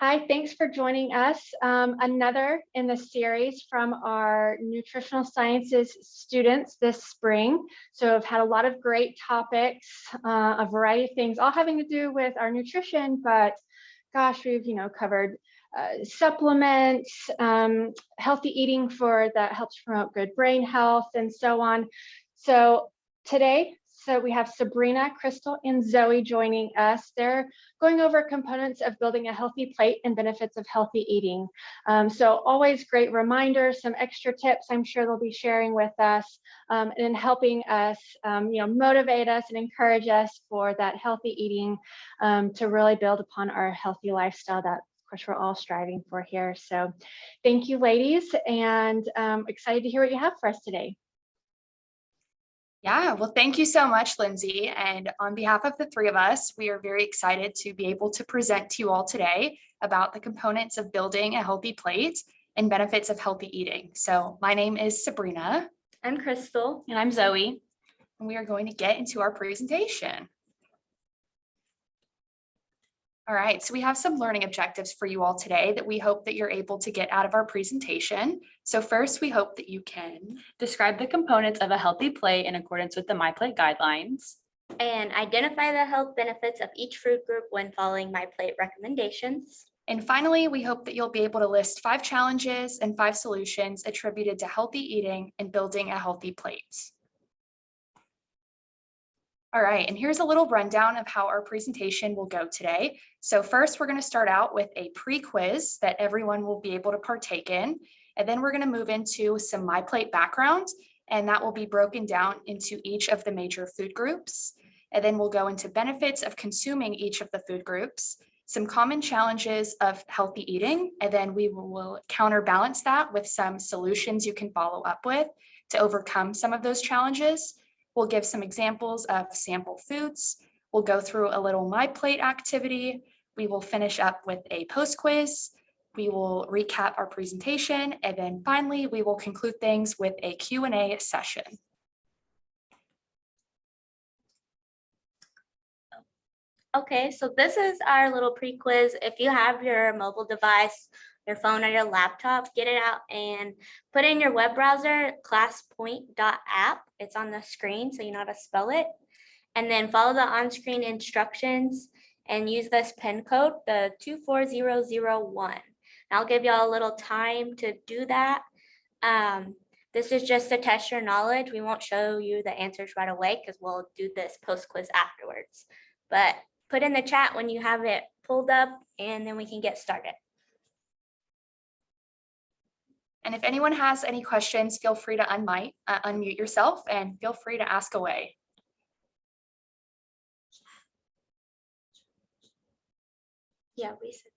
Hi, thanks for joining us. Another in the series from our nutritional sciences students this spring. So I've had a lot of great topics, a variety of things, all having to do with our nutrition, but gosh, we've covered supplements, healthy eating that helps promote good brain health, and so on. So today, we have Sabrina, Crystal, and Zoe joining us. They're going over components of building a healthy plate and benefits of healthy eating. So always great reminders, some extra tips I'm sure they'll be sharing with us, and helping us, motivate us and encourage us for that healthy eating, to really build upon our healthy lifestyle that, of course, we're all striving for here. So thank you, ladies, and excited to hear what you have for us today. Yeah, well, thank you so much, Lindsay. And on behalf of the three of us, we are very excited to be able to present to you all today about the components of building a healthy plate and benefits of healthy eating. So my name is Sabrina. I'm Crystal. And I'm Zoe. And we are going to get into our presentation. All right, so we have some learning objectives for you all today that we hope that you're able to get out of our presentation. So first, we hope that you can describe the components of a healthy plate in accordance with the MyPlate guidelines. And identify the health benefits of each food group when following MyPlate recommendations. And finally, we hope that you'll be able to list 5 challenges and 5 solutions attributed to healthy eating and building a healthy plate. All right, and here's a little rundown of how our presentation will go today. So first, we're going to start out with a pre-quiz that everyone will be able to partake in. And then we're going to move into some MyPlate background, and that will be broken down into each of the major food groups. And then we'll go into benefits of consuming each of the food groups, some common challenges of healthy eating, and then we will counterbalance that with some solutions you can follow up with to overcome some of those challenges. We'll give some examples of sample foods. We'll go through a little MyPlate activity. We will finish up with a post quiz. We will recap our presentation. And then finally, we will conclude things with a Q&A session. Okay, so this is our little pre-quiz. If you have your mobile device, your phone or your laptop, get it out and put in your web browser, classpoint.app. It's on the screen, so you know how to spell it. And then follow the on-screen instructions and use this pin code, the 24001. I'll give y'all a little time to do that. This is just to test your knowledge. We won't show you the answers right away because we'll do this post-quiz afterwards. But put in the chat when you have it pulled up, and then we can get started. And if anyone has any questions, feel free to unmute yourself and feel free to ask away. Yeah, we said.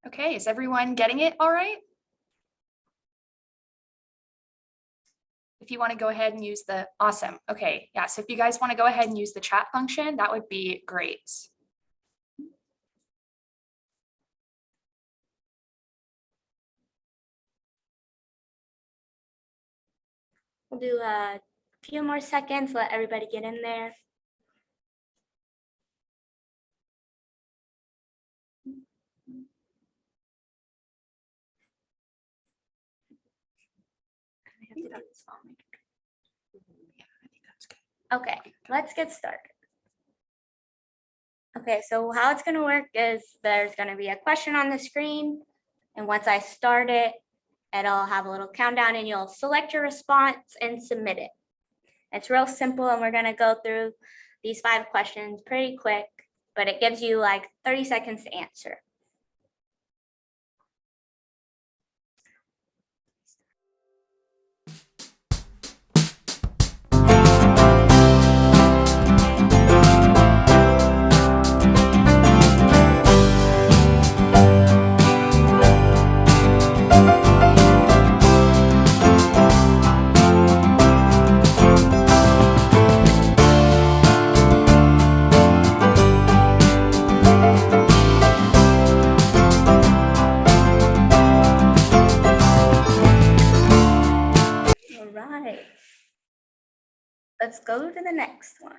Okay, is everyone getting it all right? If you want to go ahead and use the, awesome. Okay, yeah, so if you guys want to go ahead and use the chat function, that would be great. We'll do a few more seconds, let everybody get in there. Okay, let's get started. Okay, so how it's going to work is there's going to be a question on the screen, and once I start it, it'll have a little countdown, and you'll select your response and submit it. It's real simple, and we're going to go through these 5 questions pretty quick, but it gives you like 30 seconds to answer. let's go to the next one.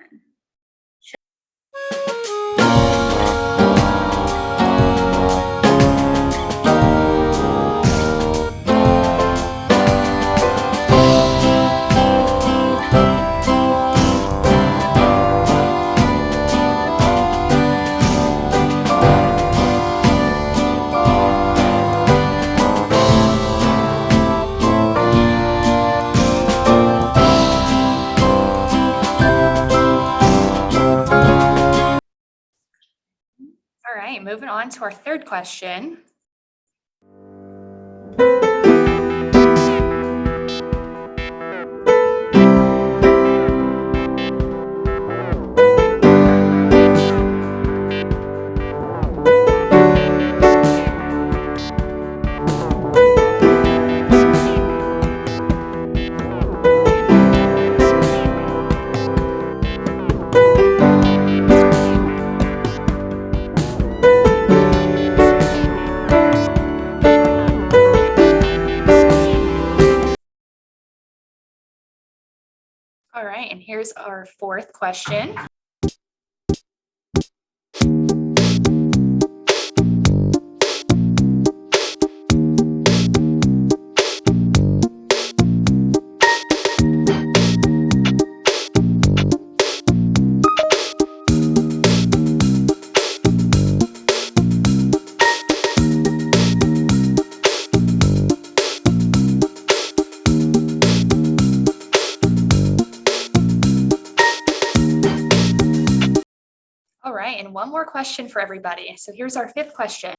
All right, moving on to our third question. All right, and here's our fourth question. All right, and one more question for everybody. So here's our fifth question.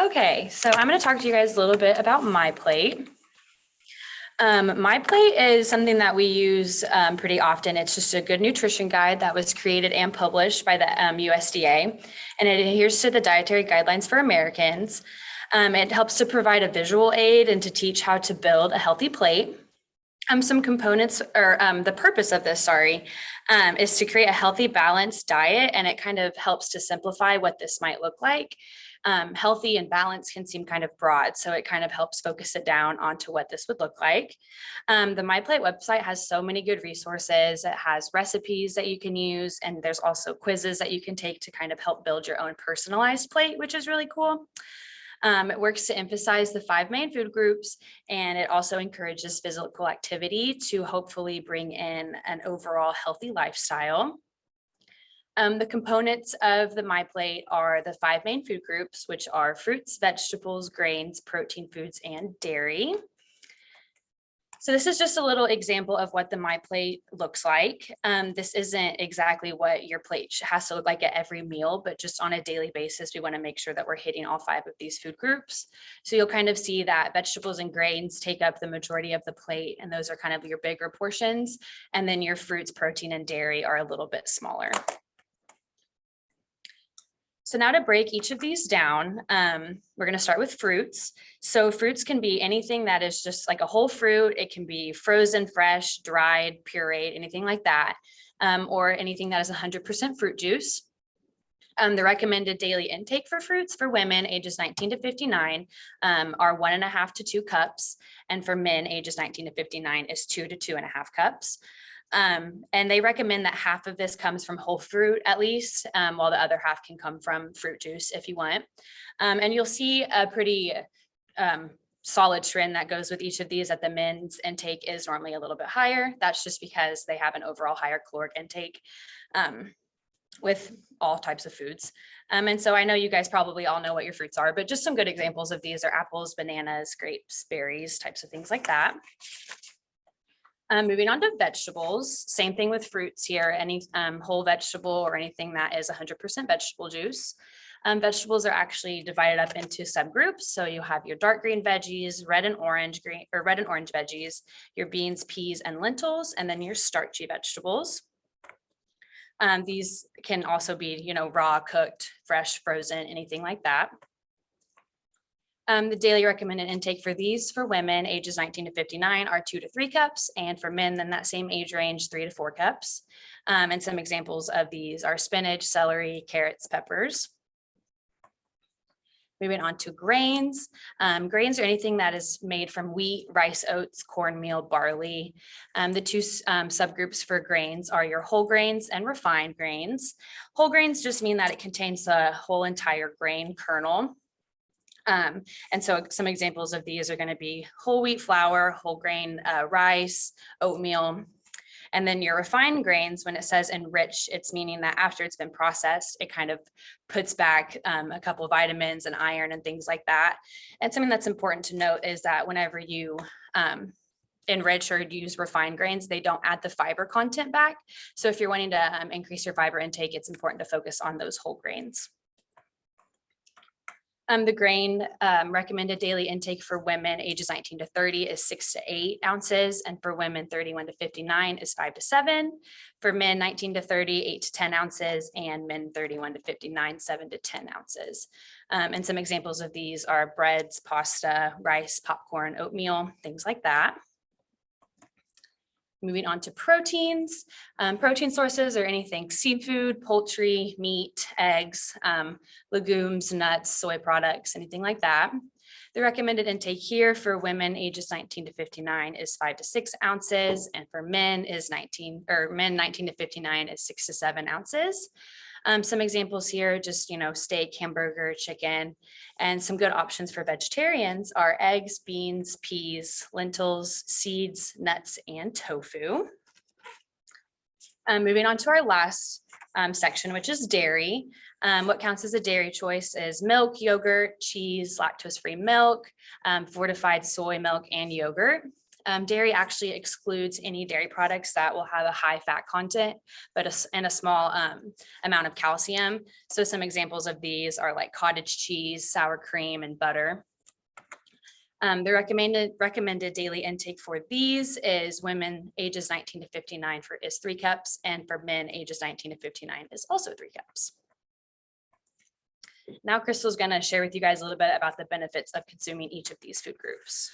Okay, so I'm going to talk to you guys a little bit about My Plate. My Plate is something that we use pretty often. It's just a good nutrition guide that was created and published by the USDA, and it adheres to the dietary guidelines for Americans. It helps to provide a visual aid and to teach how to build a healthy plate. Some components, or the purpose of this, is to create a healthy, balanced diet, and it kind of helps to simplify what this might look like. Healthy and balanced can seem kind of broad, so it kind of helps focus it down onto what this would look like. The My Plate website has so many good resources. It has recipes that you can use, and there's also quizzes that you can take to kind of help build your own personalized plate, which is really cool. It works to emphasize the 5 main food groups, and it also encourages physical activity to hopefully bring in an overall healthy lifestyle. The components of the My Plate are the 5 main food groups, which are fruits, vegetables, grains, protein foods, and dairy. So this is just a little example of what the My Plate looks like. This isn't exactly what your plate has to look like at every meal, but just on a daily basis, we want to make sure that we're hitting all 5 of these food groups. So you'll kind of see that vegetables and grains take up the majority of the plate, and those are kind of your bigger portions. And then your fruits, protein, and dairy are a little bit smaller. So now to break each of these down, we're going to start with fruits. So fruits can be anything that is just like a whole fruit. It can be frozen, fresh, dried, pureed, anything like that, or anything that is 100% fruit juice. The recommended daily intake for fruits for women ages 19 to 59 are 1.5 to 2 cups. And for men ages 19 to 59 is 2 to 2.5 cups. And they recommend that half of this comes from whole fruit at least, while the other half can come from fruit juice if you want. And you'll see a pretty solid trend that goes with each of these, that the men's intake is normally a little bit higher. That's just because they have an overall higher caloric intake with all types of foods. And so I know you guys probably all know what your fruits are, but just some good examples of these are apples, bananas, grapes, berries, types of things like that. Moving on to vegetables, same thing with fruits here, any whole vegetable or anything that is 100% vegetable juice. Vegetables are actually divided up into subgroups. So you have your dark green veggies, red and orange veggies, your beans, peas, and lentils, and then your starchy vegetables. These can also be, raw, cooked, fresh, frozen, anything like that. The daily recommended intake for these for women ages 19 to 59 are 2 to 3 cups, and for men in that same age range, 3 to 4 cups. And some examples of these are spinach, celery, carrots, peppers. Moving on to grains. Grains are anything that is made from wheat, rice, oats, cornmeal, barley. The two subgroups for grains are your whole grains and refined grains. Whole grains just mean that it contains the whole entire grain kernel. And so some examples of these are going to be whole wheat flour, whole grain rice, oatmeal. And then your refined grains, when it says enriched, it's meaning that after it's been processed, it kind of puts back a couple of vitamins and iron and things like that. And something that's important to note is that whenever you enrich or use refined grains, they don't add the fiber content back. So if you're wanting to increase your fiber intake, it's important to focus on those whole grains. The grain recommended daily intake for women ages 19 to 30 is 6 to 8 ounces, and for women 31 to 59 is 5 to 7. For men 19 to 30, 8 to 10 ounces, and men 31 to 59, 7 to 10 ounces. And some examples of these are breads, pasta, rice, popcorn, oatmeal, things like that. Moving on to proteins. Protein sources are anything seafood, poultry, meat, eggs, legumes, nuts, soy products, anything like that. The recommended intake here for women ages 19 to 59 is 5 to 6 ounces, and for men 19 to 59 is 6 to 7 ounces. Some examples here, just, steak, hamburger, chicken, and some good options for vegetarians are eggs, beans, peas, lentils, seeds, nuts, and tofu. Moving on to our last section, which is dairy. What counts as a dairy choice is milk, yogurt, cheese, lactose-free milk, fortified soy milk, and yogurt. Dairy actually excludes any dairy products that will have a high fat content, but and a small amount of calcium. So some examples of these are like cottage cheese, sour cream, and butter. The recommended daily intake for these is women ages 19 to 59 is 3 cups, and for men ages 19 to 59 is also 3 cups. Now Crystal's going to share with you guys a little bit about the benefits of consuming each of these food groups.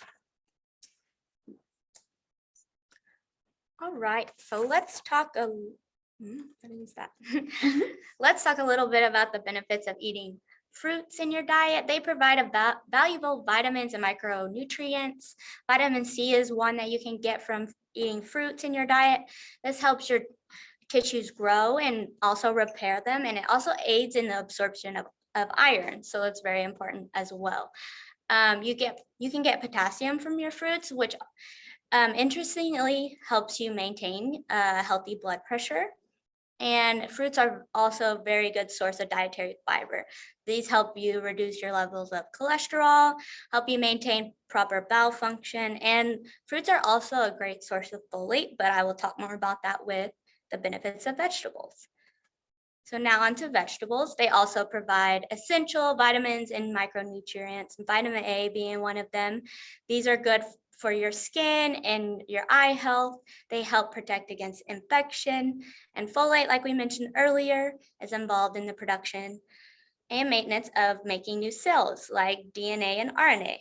All right, so let's talk let's talk a little bit about the benefits of eating fruits in your diet. They provide valuable vitamins and micronutrients. Vitamin C is one that you can get from eating fruits in your diet. This helps your tissues grow and also repair them, and it also aids in the absorption of iron, so it's very important as well. You can get potassium from your fruits, which interestingly helps you maintain a healthy blood pressure. And fruits are also a very good source of dietary fiber. These help you reduce your levels of cholesterol, help you maintain proper bowel function, and fruits are also a great source of folate, but I will talk more about that with the benefits of vegetables. So now onto vegetables. They also provide essential vitamins and micronutrients, vitamin A being one of them. These are good for your skin and your eye health. They help protect against infection, and folate, like we mentioned earlier, is involved in the production and maintenance of making new cells like DNA and RNA.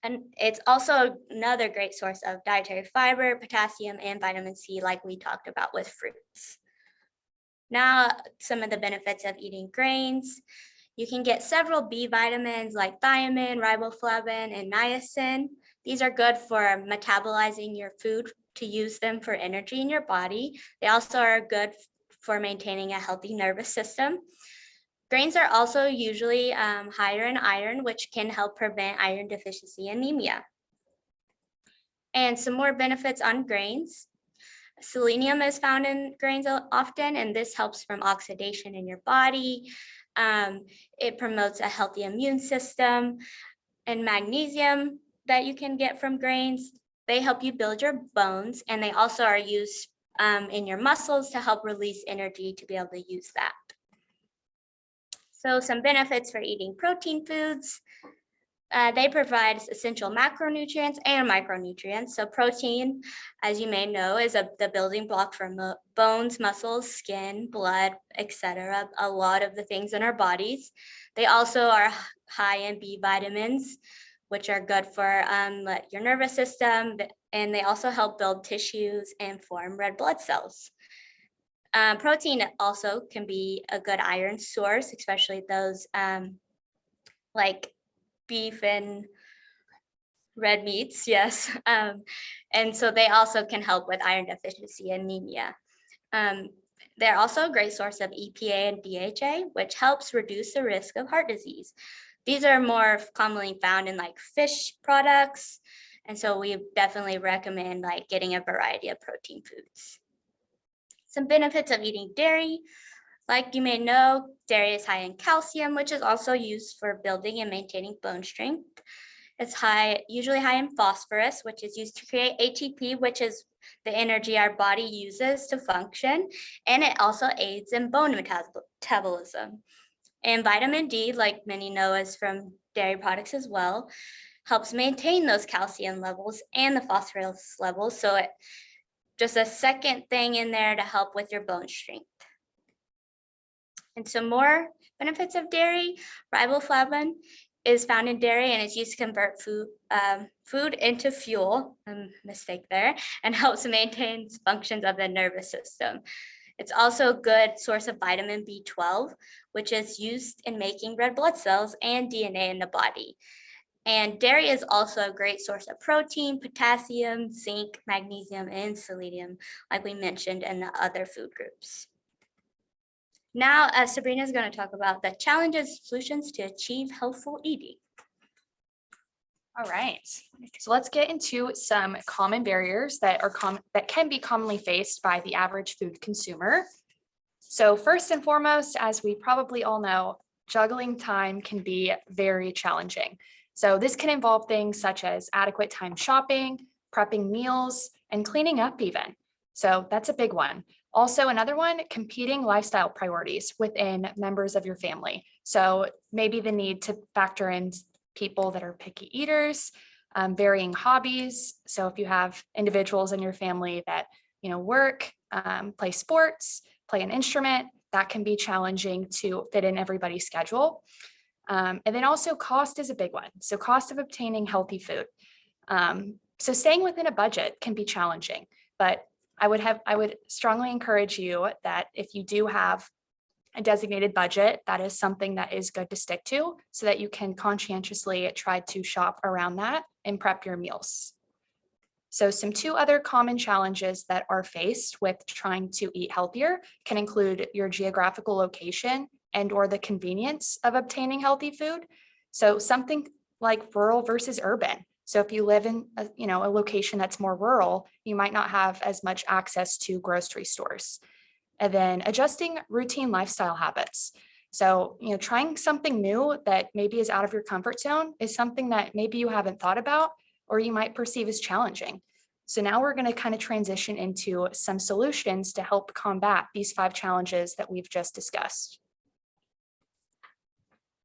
And it's also another great source of dietary fiber, potassium, and vitamin C, like we talked about with fruits. Now, some of the benefits of eating grains. You can get several B vitamins like thiamine, riboflavin, and niacin. These are good for metabolizing your food to use them for energy in your body. They also are good for maintaining a healthy nervous system. Grains are also usually higher in iron, which can help prevent iron deficiency anemia. And some more benefits on grains. Selenium is found in grains often, and this helps from oxidation in your body. It promotes a healthy immune system. And magnesium that you can get from grains, they help you build your bones, and they also are used in your muscles to help release energy to be able to use that. So some benefits for eating protein foods. They provide essential macronutrients and micronutrients. So protein, as you may know, is the building block for bones, muscles, skin, blood, etc. A lot of the things in our bodies. They also are high in B vitamins, which are good for your nervous system, and they also help build tissues and form red blood cells. Protein also can be a good iron source, especially those like beef and red meats, yes. And so they also can help with iron deficiency anemia. They're also a great source of EPA and DHA, which helps reduce the risk of heart disease. These are more commonly found in like fish products. And so we definitely recommend like getting a variety of protein foods. Some benefits of eating dairy. Like you may know, dairy is high in calcium, which is also used for building and maintaining bone strength. It's usually high in phosphorus, which is used to create ATP, which is the energy our body uses to function. And it also aids in bone metabolism. And vitamin D, like many know, is from dairy products as well, helps maintain those calcium levels and the phosphorus levels. So it just a second thing in there to help with your bone strength. And some more benefits of dairy. Riboflavin is found in dairy and is used to convert food into fuel, mistake there, and helps maintain functions of the nervous system. It's also a good source of vitamin B12, which is used in making red blood cells and DNA in the body. And dairy is also a great source of protein, potassium, zinc, magnesium, and selenium, like we mentioned in the other food groups. Now, Sabrina is going to talk about the challenges, solutions to achieve healthful eating. All right, so let's get into some common barriers that can be commonly faced by the average food consumer. So first and foremost, as we probably all know, juggling time can be very challenging. So this can involve things such as adequate time shopping, prepping meals, and cleaning up even. So that's a big one. Also, another one, competing lifestyle priorities within members of your family. So maybe the need to factor in people that are picky eaters, varying hobbies. So if you have individuals in your family that, work, play sports, play an instrument, that can be challenging to fit in everybody's schedule. And then also cost is a big one. So cost of obtaining healthy food. So staying within a budget can be challenging, but I would strongly encourage you that if you do have a designated budget, that is something that is good to stick to so that you can conscientiously try to shop around that and prep your meals. So two other common challenges that are faced with trying to eat healthier can include your geographical location and or the convenience of obtaining healthy food. So something like rural versus urban. So if you live in a location that's more rural, you might not have as much access to grocery stores. And then adjusting routine lifestyle habits. So, trying something new that maybe is out of your comfort zone is something that maybe you haven't thought about or you might perceive as challenging. So now we're going to kind of transition into some solutions to help combat these 5 challenges that we've just discussed.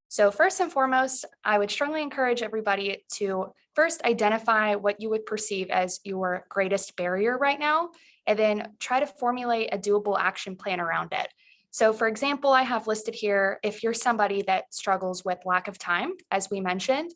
So first and foremost, I would strongly encourage everybody to first identify what you would perceive as your greatest barrier right now, and then try to formulate a doable action plan around it. So for example, I have listed here, if you're somebody that struggles with lack of time, as we mentioned,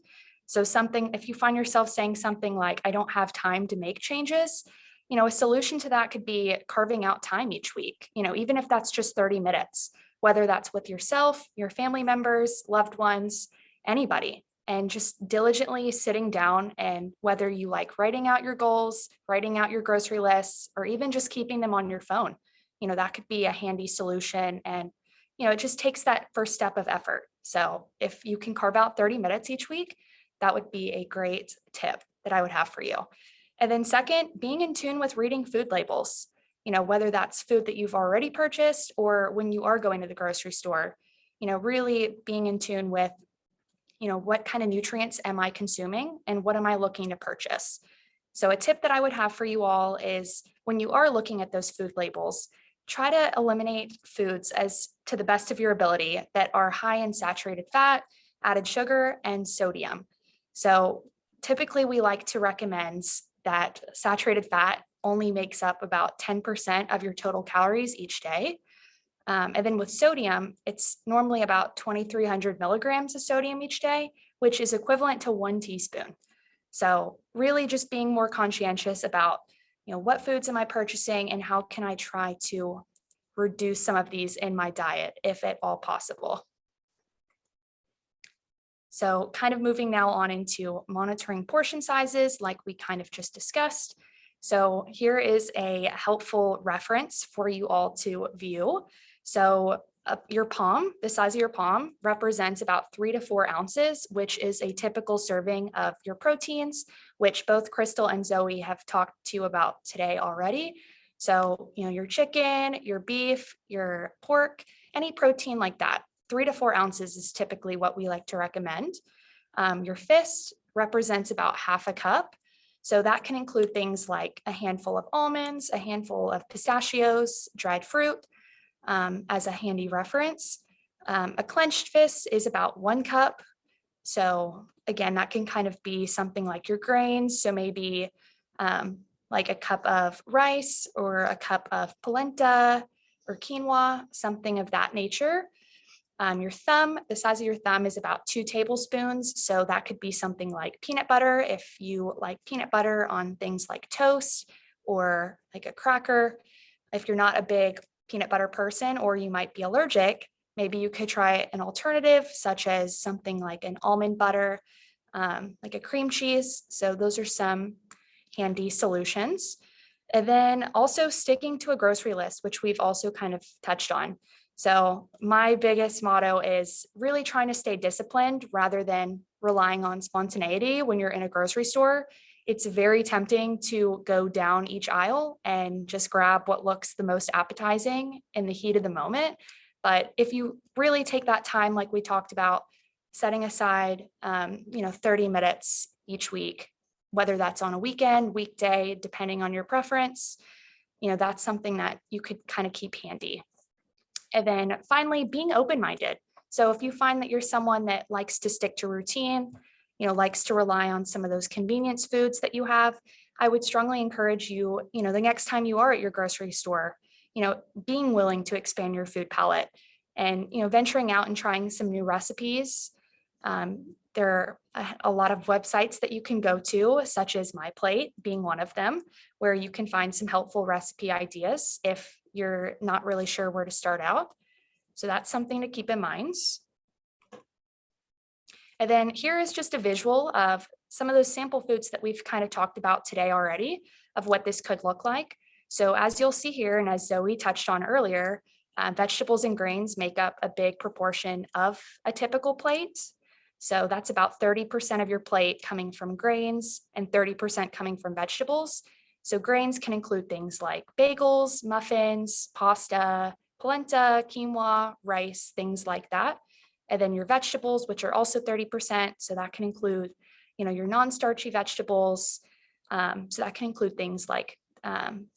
so if you find yourself saying something like, I don't have time to make changes, a solution to that could be carving out time each week, even if that's just 30 minutes. Whether that's with yourself, your family members, loved ones, anybody, and just diligently sitting down, and whether you like writing out your goals, writing out your grocery lists, or even just keeping them on your phone, that could be a handy solution. And, it just takes that first step of effort. So if you can carve out 30 minutes each week, that would be a great tip that I would have for you. And then second, being in tune with reading food labels. Whether that's food that you've already purchased or when you are going to the grocery store, really being in tune with, what kind of nutrients am I consuming and what am I looking to purchase? So a tip that I would have for you all is when you are looking at those food labels, try to eliminate foods as to the best of your ability that are high in saturated fat, added sugar, and sodium. So typically we like to recommend that saturated fat only makes up about 10% of your total calories each day. And then with sodium, it's normally about 2,300 milligrams of sodium each day, which is equivalent to 1 teaspoon. So really just being more conscientious about, what foods am I purchasing and how can I try to reduce some of these in my diet, if at all possible. So kind of moving now on into monitoring portion sizes, like we kind of just discussed. So here is a helpful reference for you all to view. So your palm, the size of your palm, represents about 3 to 4 ounces, which is a typical serving of your proteins, which both Crystal and Zoe have talked to you about today already. So, your chicken, your beef, your pork, any protein like that, 3 to 4 ounces is typically what we like to recommend. Your fist represents about half a cup. So that can include things like a handful of almonds, a handful of pistachios, dried fruit, as a handy reference. A clenched fist is about 1 cup. So again, that can kind of be something like your grains. So maybe like a cup of rice or a cup of polenta or quinoa, something of that nature. Your thumb, the size of your thumb is about 2 tablespoons. So that could be something like peanut butter, if you like peanut butter on things like toast or like a cracker. If you're not a big peanut butter person, or you might be allergic, maybe you could try an alternative, such as something like an almond butter, like a cream cheese. So those are some handy solutions. And then also sticking to a grocery list, which we've also kind of touched on. So my biggest motto is really trying to stay disciplined rather than relying on spontaneity when you're in a grocery store. It's very tempting to go down each aisle and just grab what looks the most appetizing in the heat of the moment. But if you really take that time, like we talked about, setting aside, 30 minutes each week, whether that's on a weekend, weekday, depending on your preference, that's something that you could kind of keep handy. And then finally, being open-minded. So if you find that you're someone that likes to stick to routine, likes to rely on some of those convenience foods that you have, I would strongly encourage you, the next time you are at your grocery store, being willing to expand your food palette and, venturing out and trying some new recipes. There are a lot of websites that you can go to, such as My Plate being one of them, where you can find some helpful recipe ideas if you're not really sure where to start out. So that's something to keep in mind. And then here is just a visual of some of those sample foods that we've kind of talked about today already, of what this could look like. So as you'll see here, and as Zoe touched on earlier, vegetables and grains make up a big proportion of a typical plate. So that's about 30% of your plate coming from grains and 30% coming from vegetables. So grains can include things like bagels, muffins, pasta, polenta, quinoa, rice, things like that. And then your vegetables, which are also 30%. So that can include, your non-starchy vegetables. So that can include things like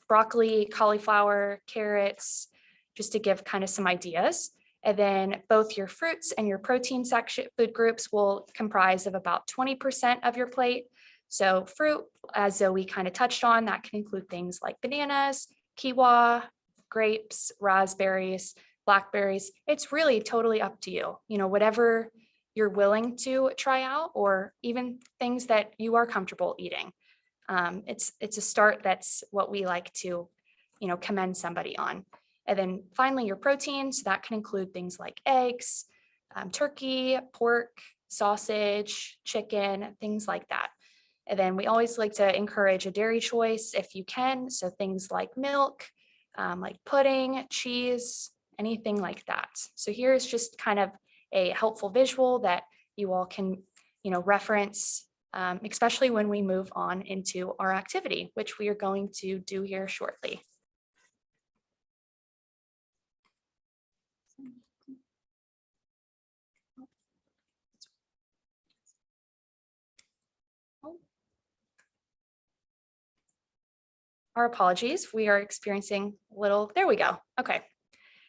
broccoli, cauliflower, carrots, just to give kind of some ideas. And then both your fruits and your protein section food groups will comprise of about 20% of your plate. So fruit, as Zoe kind of touched on, that can include things like bananas, kiwi, grapes, raspberries, blackberries. It's really totally up to you, whatever you're willing to try out, or even things that you are comfortable eating. It's a start. That's what we like to, commend somebody on. And then finally, your proteins, that can include things like eggs, turkey, pork, sausage, chicken, things like that. And then we always like to encourage a dairy choice if you can. So things like milk, like pudding, cheese, anything like that. So here's just kind of a helpful visual that you all can, reference, especially when we move on into our activity, which we are going to do here shortly. Our apologies, we are experiencing a little, there we go. Okay,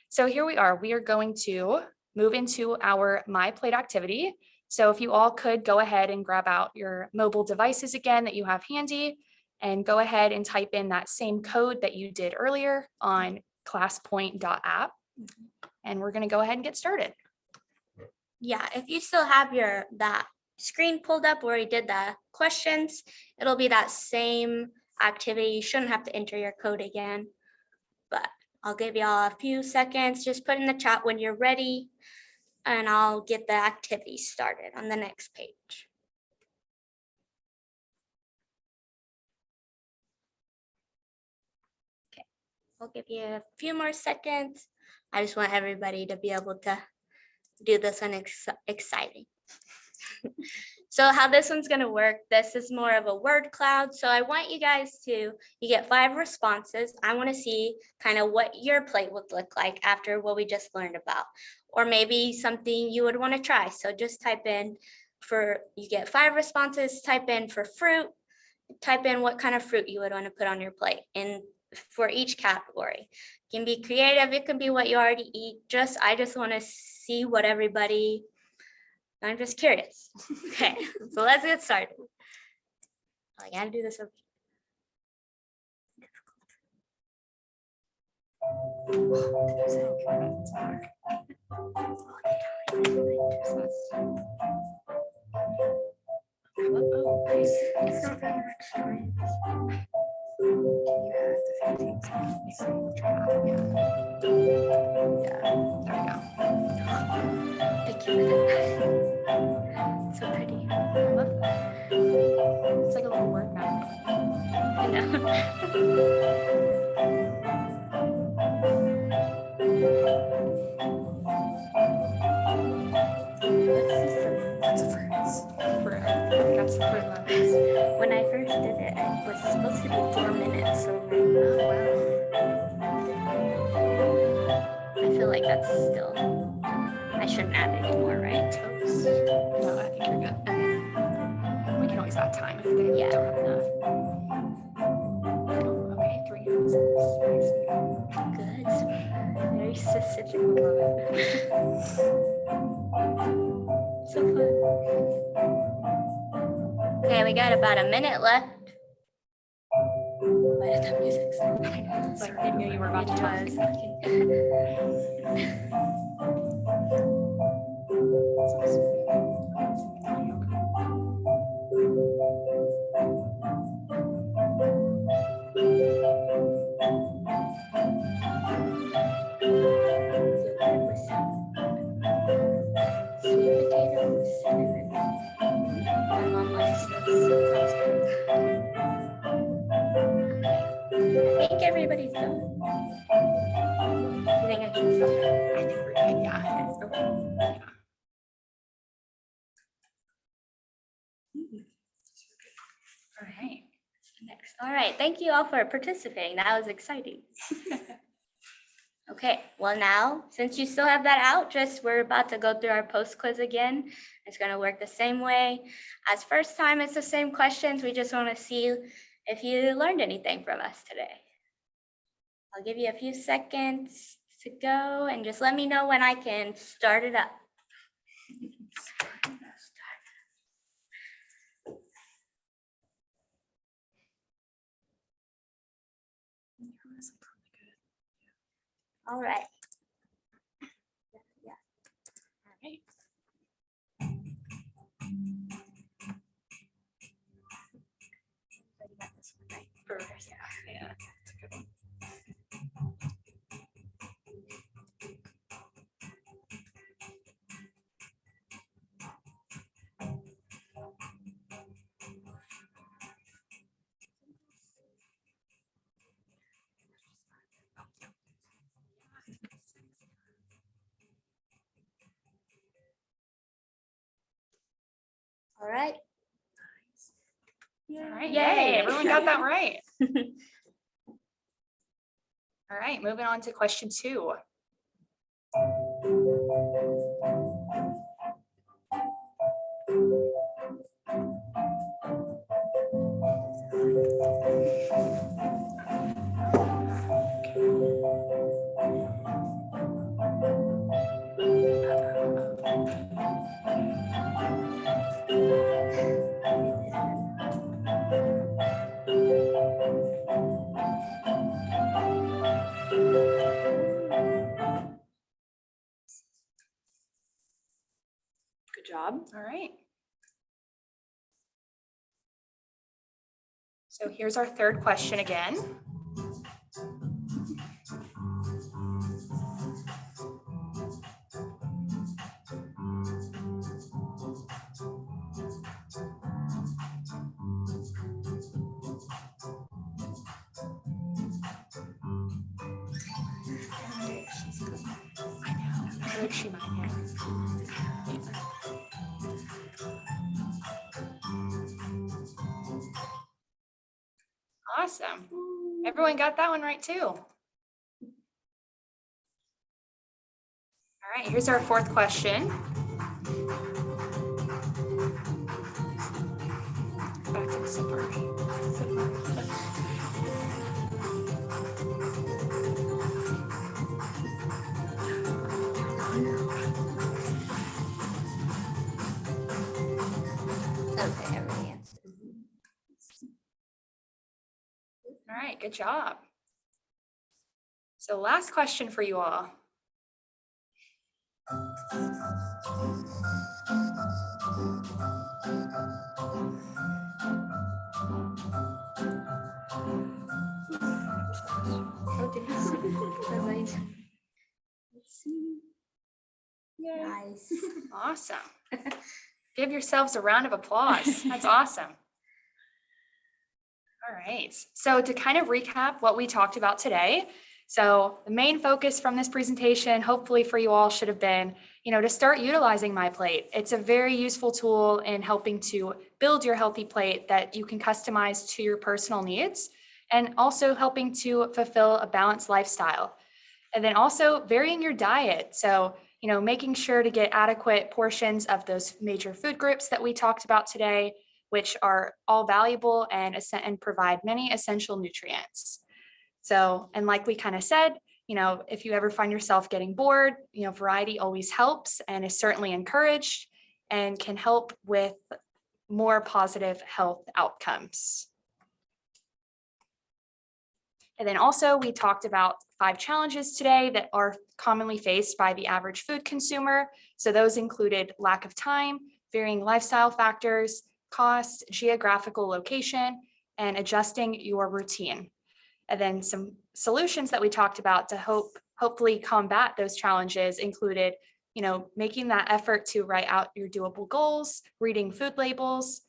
so here we are. We are going to move into our My Plate activity. So if you all could go ahead and grab out your mobile devices again that you have handy and go ahead and type in that same code that you did earlier on classpoint.app. And we're going to go ahead and get started. Yeah, if you still have that screen pulled up where you did the questions, it'll be that same activity. You shouldn't have to enter your code again, but I'll give y'all a few seconds. Just put in the chat when you're ready, and I'll get the activity started on the next page. Okay, I'll give you a few more seconds. I just want everybody to be able to do this one exciting. So how this one's going to work, this is more of a word cloud. So I want you guys you get 5 responses. I want to see kind of what your plate would look like after what we just learned about, or maybe something you would want to try. So just type in you get 5 responses, type in for fruit, type in what kind of fruit you would want to put on your plate. And for each category, it can be creative. It can be what you already eat. I just want to see what everybody, I'm just curious. Okay, so let's get started. I gotta do this. So pretty. I love that. It's like a little word map. I know. Lots of fruits. Got some fruit levels. When I first did it, it was supposed to be 4 minutes. So I feel like that's still, I shouldn't add any more, right? Toast. No, I think you're good. Okay. We can always add time if they don't have enough. Oh, okay, 3 ounces. Good. Very specific. Love it. So fun. Okay, we got about a minute left. Why did that music start? It's like they knew you were about to talk. Sweet potatoes, cinnamon. My mom likes this. Sounds good. I think everybody's done. You think I can stop? I think we're good, yeah. All right. Next. All right. Thank you all for participating. That was exciting. Okay. Well, now, since you still have that out, we're about to go through our post quiz again. It's going to work the same way. As first time, it's the same questions. We just want to see if you learned anything from us today. I'll give you a few seconds to go and just let me know when I can start it up. All right. Yeah. All right. Yeah. It's a good one. All right. All right, yay, everyone got that right. All right, moving on to question 2. Good job. All right. So here's our third question again. I feel like she might have. Awesome. Everyone got that one right too. All right, here's our fourth question. Back to the safari. Okay, everybody answered. All right, good job. So last question for you all. Oh, did you see? Let's see. Nice. Awesome. Give yourselves a round of applause. That's awesome. All right. So to kind of recap what we talked about today, so the main focus from this presentation, hopefully for you all, should have been, to start utilizing MyPlate. It's a very useful tool in helping to build your healthy plate that you can customize to your personal needs, and also helping to fulfill a balanced lifestyle. And then also varying your diet. So, making sure to get adequate portions of those major food groups that we talked about today, which are all valuable and provide many essential nutrients. So, and like we kind of said, if you ever find yourself getting bored, variety always helps and is certainly encouraged and can help with more positive health outcomes. And then also we talked about 5 challenges today that are commonly faced by the average food consumer. So those included lack of time, varying lifestyle factors, cost, geographical location, and adjusting your routine. And then some solutions that we talked about to hopefully combat those challenges included, making that effort to write out your doable goals, reading food labels,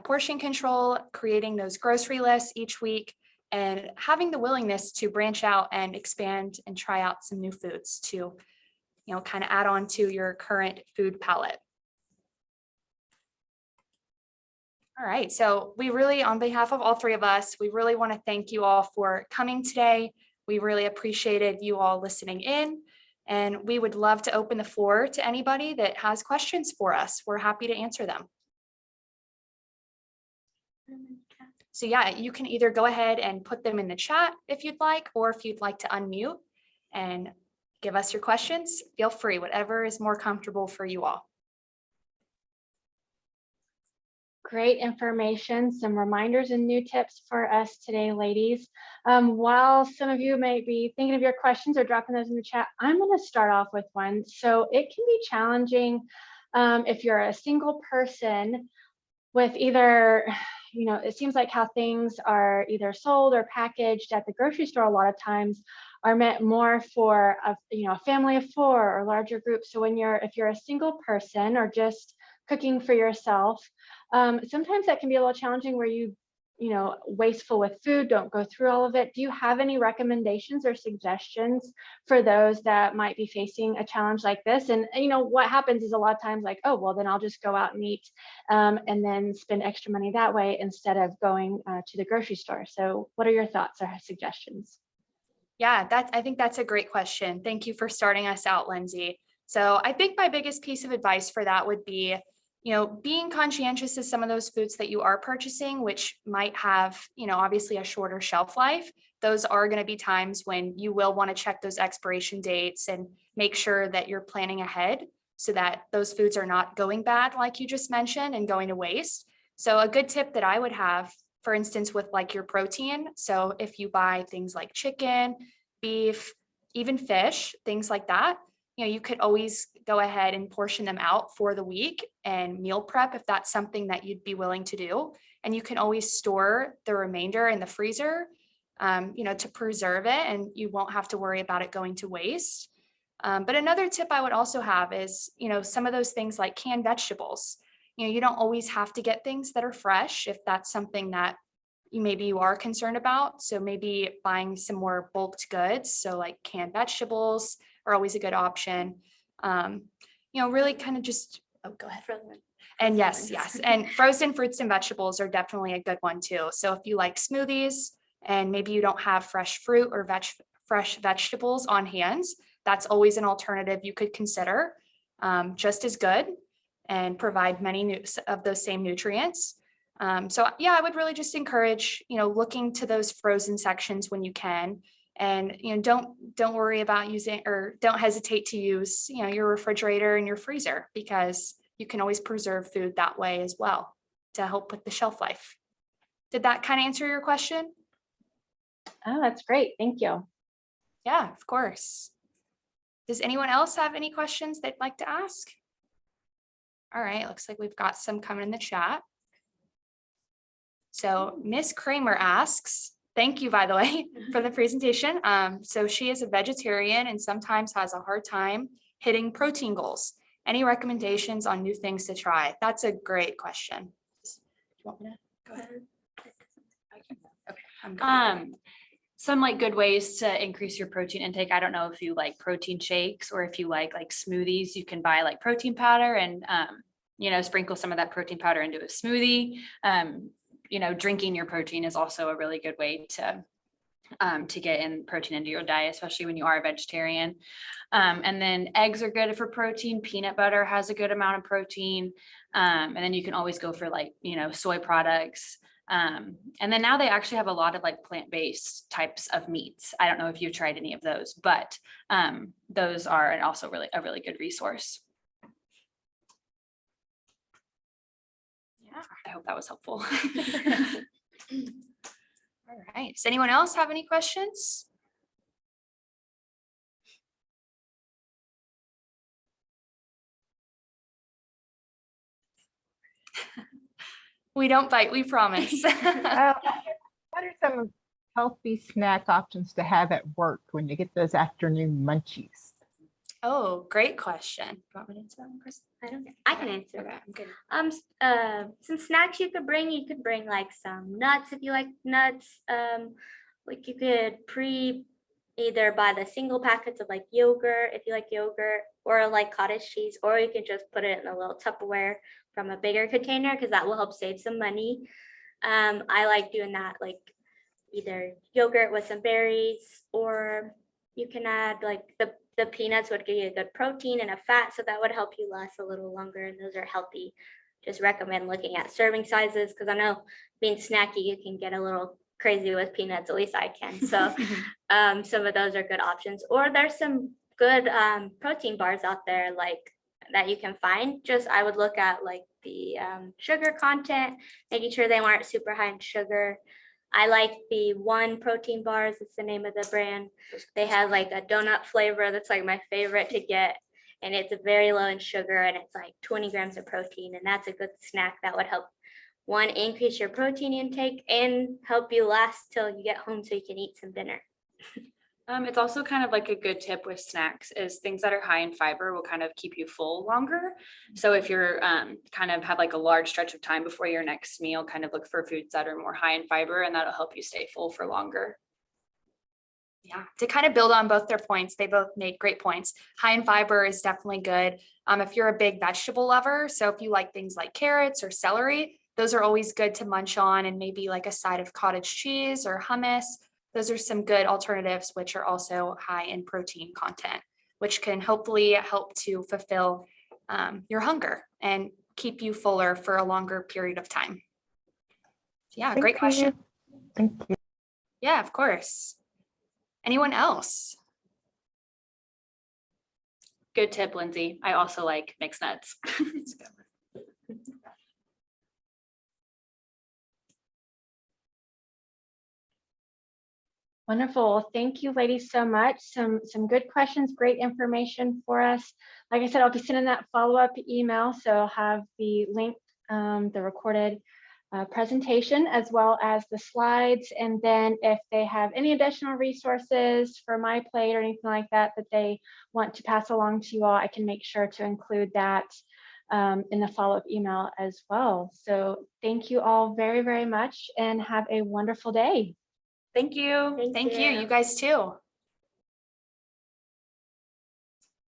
portion control, creating those grocery lists each week, and having the willingness to branch out and expand and try out some new foods to, kind of add on to your current food palette. All right, so we really, on behalf of all 3 of us, we really want to thank you all for coming today. We really appreciated you all listening in, and we would love to open the floor to anybody that has questions for us. We're happy to answer them. So yeah, you can either go ahead and put them in the chat if you'd like, or if you'd like to unmute and give us your questions, feel free, whatever is more comfortable for you all. Great information, some reminders and new tips for us today, ladies. While some of you may be thinking of your questions or dropping those in the chat, I'm going to start off with one. So it can be challenging if you're a single person with either, it seems like how things are either sold or packaged at the grocery store a lot of times are meant more for a family of 4 or larger groups. So if you're a single person or just cooking for yourself, sometimes that can be a little challenging where you wasteful with food, don't go through all of it. Do you have any recommendations or suggestions for those that might be facing a challenge like this? And what happens is a lot of times like, oh, well, then I'll just go out and eat and then spend extra money that way instead of going to the grocery store. So what are your thoughts or suggestions? Yeah, I think that's a great question. Thank you for starting us out, Lindsay. So I think my biggest piece of advice for that would be, being conscientious of some of those foods that you are purchasing, which might have, obviously a shorter shelf life. Those are going to be times when you will want to check those expiration dates and make sure that you're planning ahead so that those foods are not going bad, like you just mentioned, and going to waste. So a good tip that I would have, for instance, with like your protein. So if you buy things like chicken, beef, even fish, things like that, you could always go ahead and portion them out for the week and meal prep if that's something that you'd be willing to do. And you can always store the remainder in the freezer, to preserve it, and you won't have to worry about it going to waste. But another tip I would also have is, some of those things like canned vegetables. You don't always have to get things that are fresh if that's something that maybe you are concerned about. So maybe buying some more bulked goods. So like canned vegetables are always a good option. Really kind of just, go ahead. And yes. And frozen fruits and vegetables are definitely a good one too. So if you like smoothies and maybe you don't have fresh fruit or fresh vegetables on hand, that's always an alternative you could consider, just as good and provide many of those same nutrients. So yeah, I would really just encourage, looking to those frozen sections when you can, and, don't worry about using, or don't hesitate to use, your refrigerator and your freezer, because you can always preserve food that way as well to help with the shelf life. Did that kind of answer your question? Oh, that's great. Thank you. Yeah, of course. Does anyone else have any questions they'd like to ask? All right, looks like we've got some coming in the chat. So Miss Kramer asks, thank you, by the way, for the presentation. So she is a vegetarian and sometimes has a hard time hitting protein goals. Any recommendations on new things to try? That's a great question. Do you want me to go ahead? Okay, I'm good. Some like good ways to increase your protein intake. I don't know if you like protein shakes or if you like smoothies. You can buy like protein powder and sprinkle some of that protein powder into a smoothie. Drinking your protein is also a really good way to get in protein into your diet, especially when you are a vegetarian. And then eggs are good for protein. Peanut butter has a good amount of protein. And then you can always go for soy products. And then now they actually have a lot of plant-based types of meats. I don't know if you've tried any of those, but those are also a really good resource. Yeah, I hope that was helpful. All right. Does anyone else have any questions? We don't bite, we promise. What are some healthy snack options to have at work when you get those afternoon munchies? Oh, great question. You want me to answer that one, Chris? I can answer. Okay, I'm good. Some snacks you could bring like some nuts if you like nuts. Like you could either buy the single packets of like yogurt if you like yogurt, or like cottage cheese, or you can just put it in a little Tupperware from a bigger container, because that will help save some money. I like doing that, like either yogurt with some berries, or you can add like the peanuts would give you a good protein and a fat, so that would help you last a little longer, and those are healthy. Just recommend looking at serving sizes, because I know being snacky, you can get a little crazy with peanuts, at least I can. So some of those are good options. Or there's some good protein bars out there like that you can find. Just I would look at like the sugar content, making sure they weren't super high in sugar. I like the One protein bars. It's the name of the brand. They have like a donut flavor that's like my favorite to get, and it's very low in sugar, and it's like 20 grams of protein, and that's a good snack that would help one, increase your protein intake and help you last till you get home so you can eat some dinner. It's also kind of like a good tip with snacks is things that are high in fiber will kind of keep you full longer. So if you're kind of have like a large stretch of time before your next meal, kind of look for foods that are more high in fiber, and that'll help you stay full for longer. Yeah, to kind of build on both their points, they both make great points. High in fiber is definitely good. If you're a big vegetable lover, so if you like things like carrots or celery, those are always good to munch on, and maybe like a side of cottage cheese or hummus. Those are some good alternatives, which are also high in protein content, which can hopefully help to fulfill your hunger and keep you fuller for a longer period of time. Yeah, great question. Thank you. Yeah, of course. Anyone else? Good tip, Lindsay. I also like mixed nuts. Wonderful. Thank you, ladies, so much. Some good questions, great information for us. Like I said, I'll be sending that follow-up email, so I'll have the link, the recorded presentation, as well as the slides. And then if they have any additional resources for My Plate or anything like that that they want to pass along to you all, I can make sure to include that in the follow-up email as well. So thank you all very, very much, and have a wonderful day. Thank you. Thank Thank you. you. You guys too.